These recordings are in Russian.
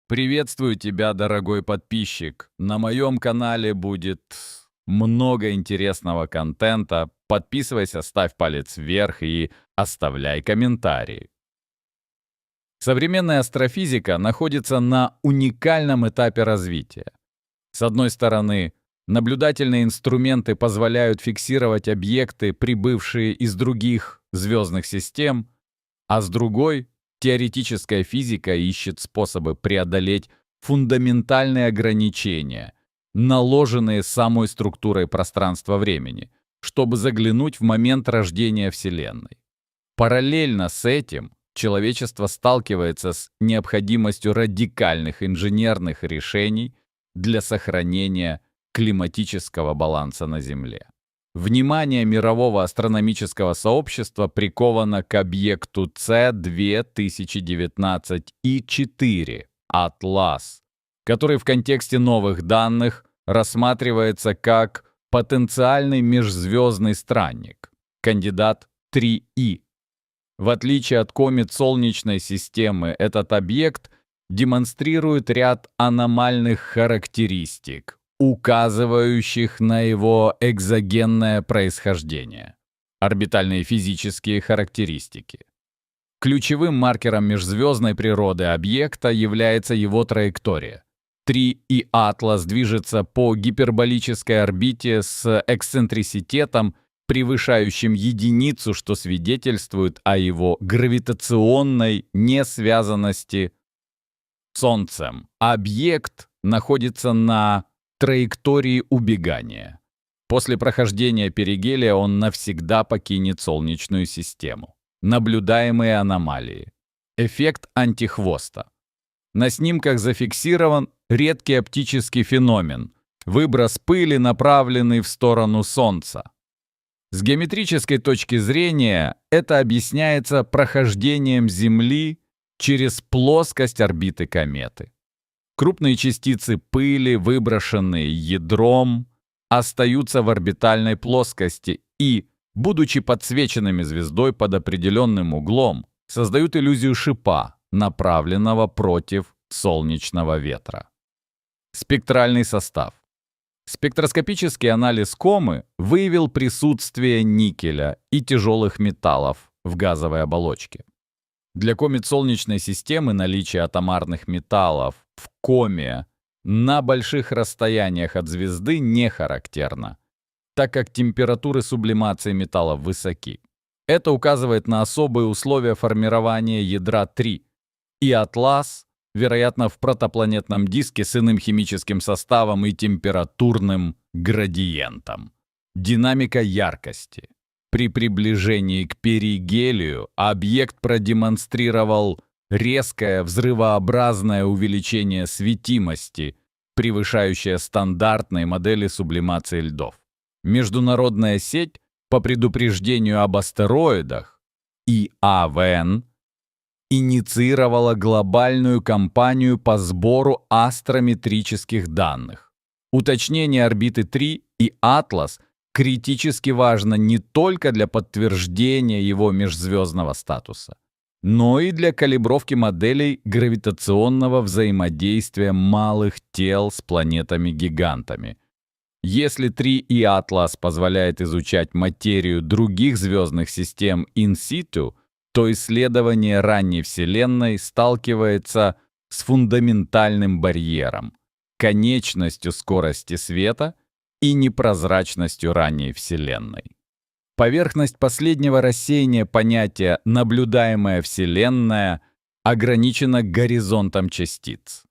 Приветствую тебя, дорогой подписчик. На моем канале будет много интересного контента. Подписывайся, ставь палец вверх и оставляй комментарии. Современная астрофизика находится на уникальном этапе развития. С одной стороны, наблюдательные инструменты позволяют фиксировать объекты, прибывшие из других звездных систем, а с другой — теоретическая физика ищет способы преодолеть фундаментальные ограничения, наложенные самой структурой пространства-времени, чтобы заглянуть в момент рождения Вселенной. Параллельно с этим человечество сталкивается с необходимостью радикальных инженерных решений для сохранения климатического баланса на Земле. Внимание мирового астрономического сообщества приковано к объекту С-2019И4 «Атлас», который в контексте новых данных рассматривается как потенциальный межзвездный странник, кандидат 3И. В отличие от комет Солнечной системы, этот объект демонстрирует ряд аномальных характеристик, указывающих на его экзогенное происхождение. Орбитальные физические характеристики. Ключевым маркером межзвездной природы объекта является его траектория. 3И «Атлас» движется по гиперболической орбите с эксцентриситетом, превышающим единицу, что свидетельствует о его гравитационной несвязанности с Солнцем. Объект находится на траектории убегания. После прохождения перигелия он навсегда покинет Солнечную систему. Наблюдаемые аномалии. Эффект антихвоста. На снимках зафиксирован редкий оптический феномен – выброс пыли, направленный в сторону Солнца. С геометрической точки зрения это объясняется прохождением Земли через плоскость орбиты кометы. Крупные частицы пыли, выброшенные ядром, остаются в орбитальной плоскости и, будучи подсвеченными звездой под определенным углом, создают иллюзию шипа, направленного против солнечного ветра. Спектральный состав. Спектроскопический анализ комы выявил присутствие никеля и тяжелых металлов в газовой оболочке. Для комет Солнечной системы наличие атомарных металлов в коме на больших расстояниях от звезды не характерно, так как температуры сублимации металлов высоки. Это указывает на особые условия формирования ядра 3, и «Атлас», вероятно, в протопланетном диске с иным химическим составом и температурным градиентом. Динамика яркости. При приближении к перигелию объект продемонстрировал резкое взрывообразное увеличение светимости, превышающее стандартные модели сублимации льдов. Международная сеть по предупреждению об астероидах ИАВН инициировала глобальную кампанию по сбору астрометрических данных. Уточнение орбиты 3 и «Атлас» критически важно не только для подтверждения его межзвездного статуса, но и для калибровки моделей гравитационного взаимодействия малых тел с планетами-гигантами. Если 3И «Атлас» позволяет изучать материю других звездных систем in-situ, то исследование ранней Вселенной сталкивается с фундаментальным барьером — конечностью скорости света и непрозрачностью ранней Вселенной. Поверхность последнего рассеяния понятия «наблюдаемая Вселенная» ограничена горизонтом частиц.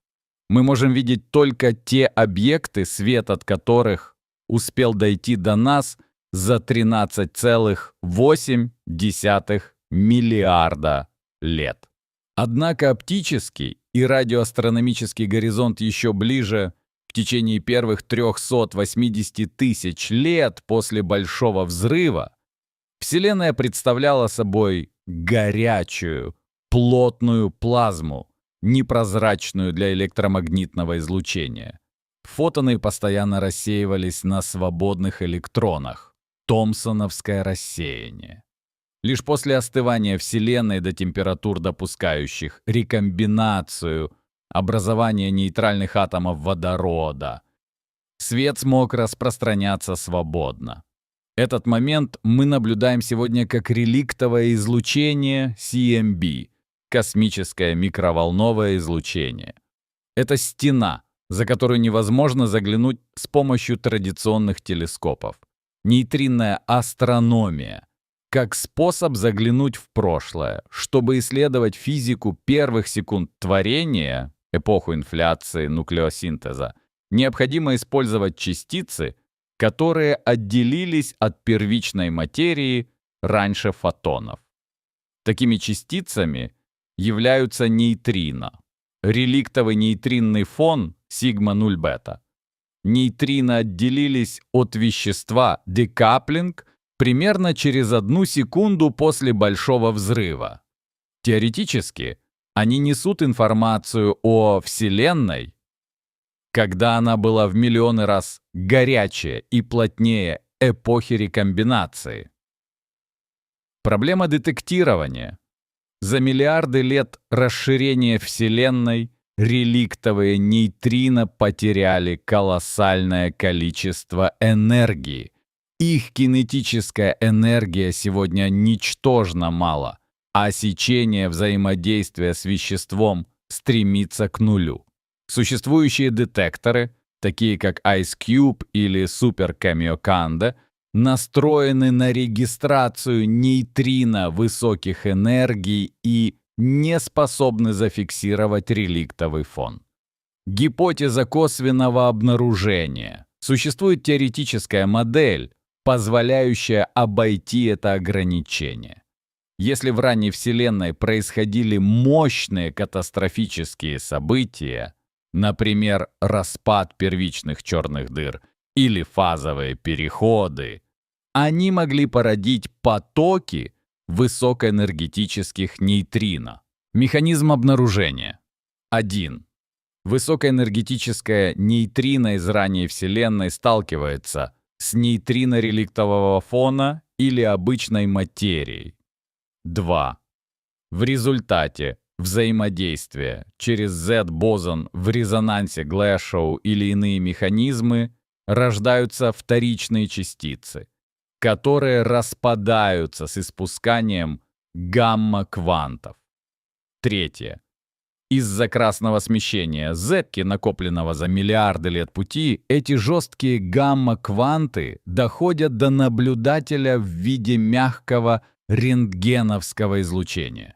Мы можем видеть только те объекты, свет от которых успел дойти до нас за 13,8 миллиарда лет. Однако оптический и радиоастрономический горизонт еще ближе. В течение первых 380 тысяч лет после Большого взрыва Вселенная представляла собой горячую, плотную плазму, непрозрачную для электромагнитного излучения. Фотоны постоянно рассеивались на свободных электронах. Томпсоновское рассеяние. Лишь после остывания Вселенной до температур, допускающих рекомбинацию образование нейтральных атомов водорода. Свет смог распространяться свободно. Этот момент мы наблюдаем сегодня как реликтовое излучение CMB – космическое микроволновое излучение. Это стена, за которую невозможно заглянуть с помощью традиционных телескопов. Нейтринная астрономия – как способ заглянуть в прошлое, чтобы исследовать физику первых секунд творения, эпоху инфляции, нуклеосинтеза, необходимо использовать частицы, которые отделились от первичной материи раньше фотонов. Такими частицами являются нейтрино. Реликтовый нейтринный фон σ0 Нейтрино отделились от вещества декаплинг примерно через 1 секунду после Большого взрыва. Теоретически, они несут информацию о Вселенной, когда она была в миллионы раз горячее и плотнее эпохи рекомбинации. Проблема детектирования. За миллиарды лет расширения Вселенной реликтовые нейтрино потеряли колоссальное количество энергии. Их кинетическая энергия сегодня ничтожно мало, а сечение взаимодействия с веществом стремится к нулю. Существующие детекторы, такие как IceCube или Super Kamiokande, настроены на регистрацию нейтрино высоких энергий и не способны зафиксировать реликтовый фон. Гипотеза косвенного обнаружения. Существует теоретическая модель, позволяющая обойти это ограничение. Если в ранней Вселенной происходили мощные катастрофические события, например, распад первичных черных дыр или фазовые переходы, они могли породить потоки высокоэнергетических нейтрино. Механизм обнаружения. 1. Высокоэнергетическая нейтрино из ранней Вселенной сталкивается с нейтрино-реликтового фона или обычной материей. 2. В результате взаимодействия через Z-бозон в резонансе Глэшоу или иные механизмы рождаются вторичные частицы, которые распадаются с испусканием гамма-квантов. 3. Из-за красного смещения Z, накопленного за миллиарды лет пути, эти жесткие гамма-кванты доходят до наблюдателя в виде мягкого рентгеновского излучения.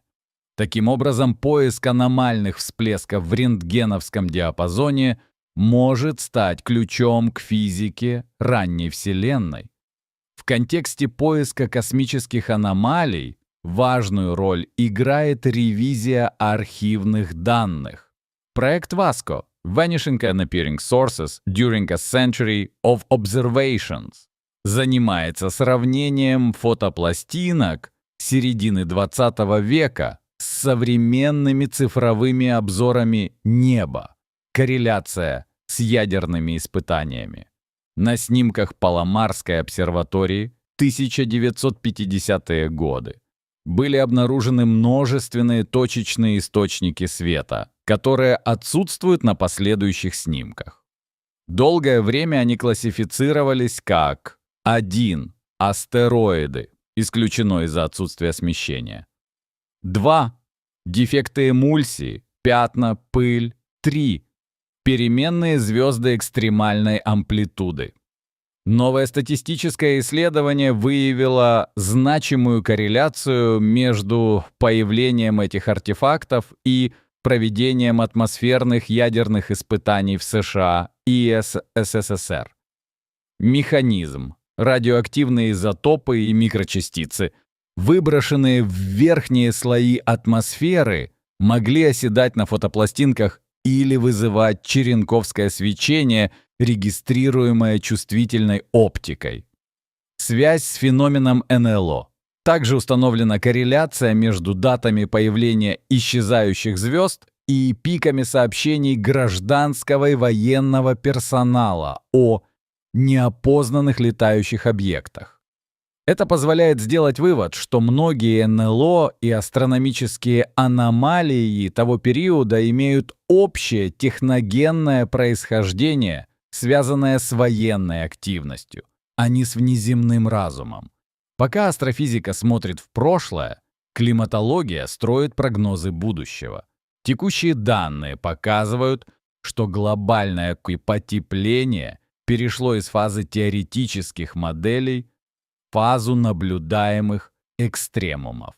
Таким образом, поиск аномальных всплесков в рентгеновском диапазоне может стать ключом к физике ранней Вселенной. В контексте поиска космических аномалий важную роль играет ревизия архивных данных. Проект VASCO Vanishing and Appearing Sources During a Century of Observations занимается сравнением фотопластинок середины XX века с современными цифровыми обзорами неба. Корреляция с ядерными испытаниями. На снимках Паломарской обсерватории 1950-е годы были обнаружены множественные точечные источники света, которые отсутствуют на последующих снимках. Долгое время они классифицировались как 1. Астероиды, исключено из-за отсутствия смещения. 2. Дефекты эмульсии, пятна, пыль. 3. Переменные звезды экстремальной амплитуды. Новое статистическое исследование выявило значимую корреляцию между появлением этих артефактов и проведением атмосферных ядерных испытаний в США и СССР. Механизм. Радиоактивные изотопы и микрочастицы, выброшенные в верхние слои атмосферы, могли оседать на фотопластинках или вызывать черенковское свечение, регистрируемое чувствительной оптикой. Связь с феноменом НЛО. Также установлена корреляция между датами появления исчезающих звезд и пиками сообщений гражданского и военного персонала о неопознанных летающих объектах. Это позволяет сделать вывод, что многие НЛО и астрономические аномалии того периода имеют общее техногенное происхождение, связанное с военной активностью, а не с внеземным разумом. Пока астрофизика смотрит в прошлое, климатология строит прогнозы будущего. Текущие данные показывают, что глобальное потепление перешло из фазы теоретических моделей в фазу наблюдаемых экстремумов.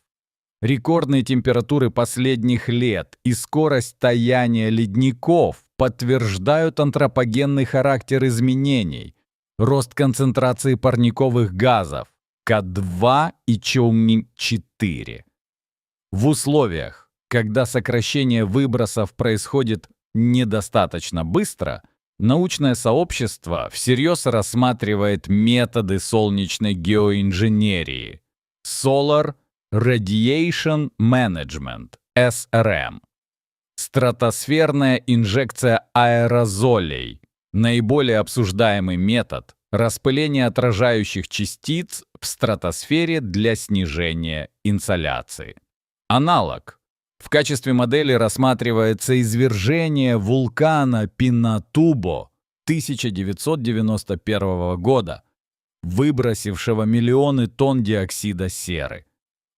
Рекордные температуры последних лет и скорость таяния ледников подтверждают антропогенный характер изменений, рост концентрации парниковых газов К2 и ЧО4. В условиях, когда сокращение выбросов происходит недостаточно быстро, научное сообщество всерьез рассматривает методы солнечной геоинженерии Solar Radiation Management (SRM). Стратосферная инжекция аэрозолей – наиболее обсуждаемый метод распыления отражающих частиц в стратосфере для снижения инсоляции. Аналог. В качестве модели рассматривается извержение вулкана Пинатубо 1991 года, выбросившего миллионы тонн диоксида серы.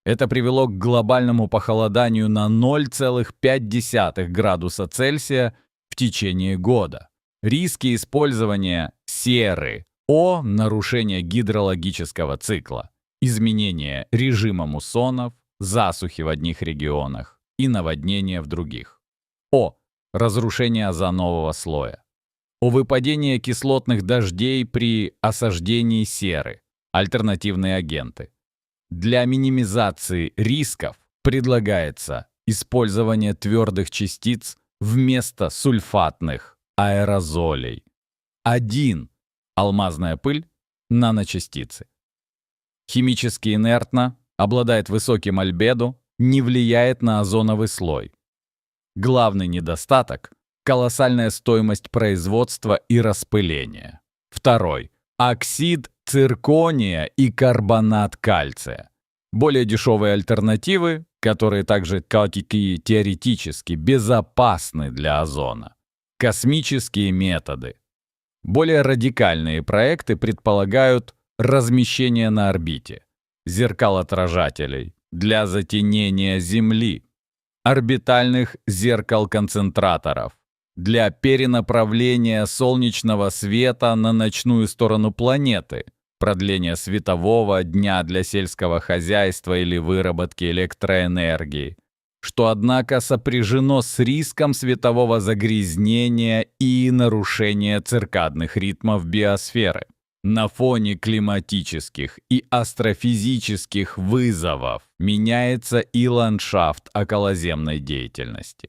Это привело к глобальному похолоданию на 0,5 градуса Цельсия в течение года. Риски использования серы О – нарушение гидрологического цикла, изменение режима муссонов, засухи в одних регионах и наводнения в других. О – разрушение озонового слоя. О выпадении кислотных дождей при осаждении серы, альтернативные агенты. Для минимизации рисков предлагается использование твердых частиц вместо сульфатных аэрозолей. 1. Алмазная пыль, наночастицы. Химически инертно, обладает высоким альбедо, не влияет на озоновый слой. Главный недостаток – колоссальная стоимость производства и распыления. 2. Оксид циркония и карбонат кальция. Более дешевые альтернативы, которые также, как и теоретически, безопасны для озона. Космические методы. Более радикальные проекты предполагают размещение на орбите зеркал-отражателей для затенения Земли, орбитальных зеркал-концентраторов для перенаправления солнечного света на ночную сторону планеты, продления светового дня для сельского хозяйства или выработки электроэнергии, что, однако, сопряжено с риском светового загрязнения и нарушения циркадных ритмов биосферы. На фоне климатических и астрофизических вызовов меняется и ландшафт околоземной деятельности.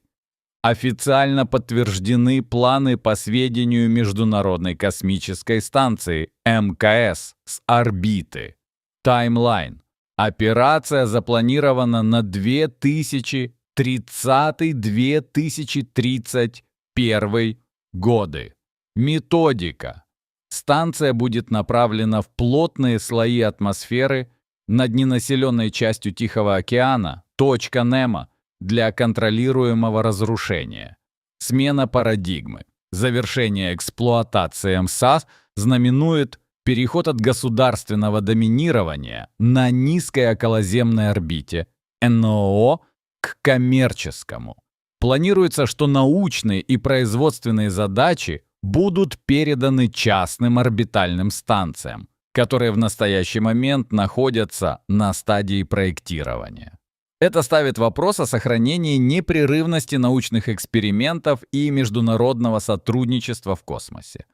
Официально подтверждены планы по сведению Международной космической станции МКС с орбиты. Таймлайн. Операция запланирована на 2030-2031 годы. Методика. Станция будет направлена в плотные слои атмосферы над ненаселенной частью Тихого океана, точка Немо, для контролируемого разрушения. Смена парадигмы. Завершение эксплуатации МСА знаменует переход от государственного доминирования на низкой околоземной орбите НОО к коммерческому. Планируется, что научные и производственные задачи будут переданы частным орбитальным станциям, которые в настоящий момент находятся на стадии проектирования. Это ставит вопрос о сохранении непрерывности научных экспериментов и международного сотрудничества в космосе.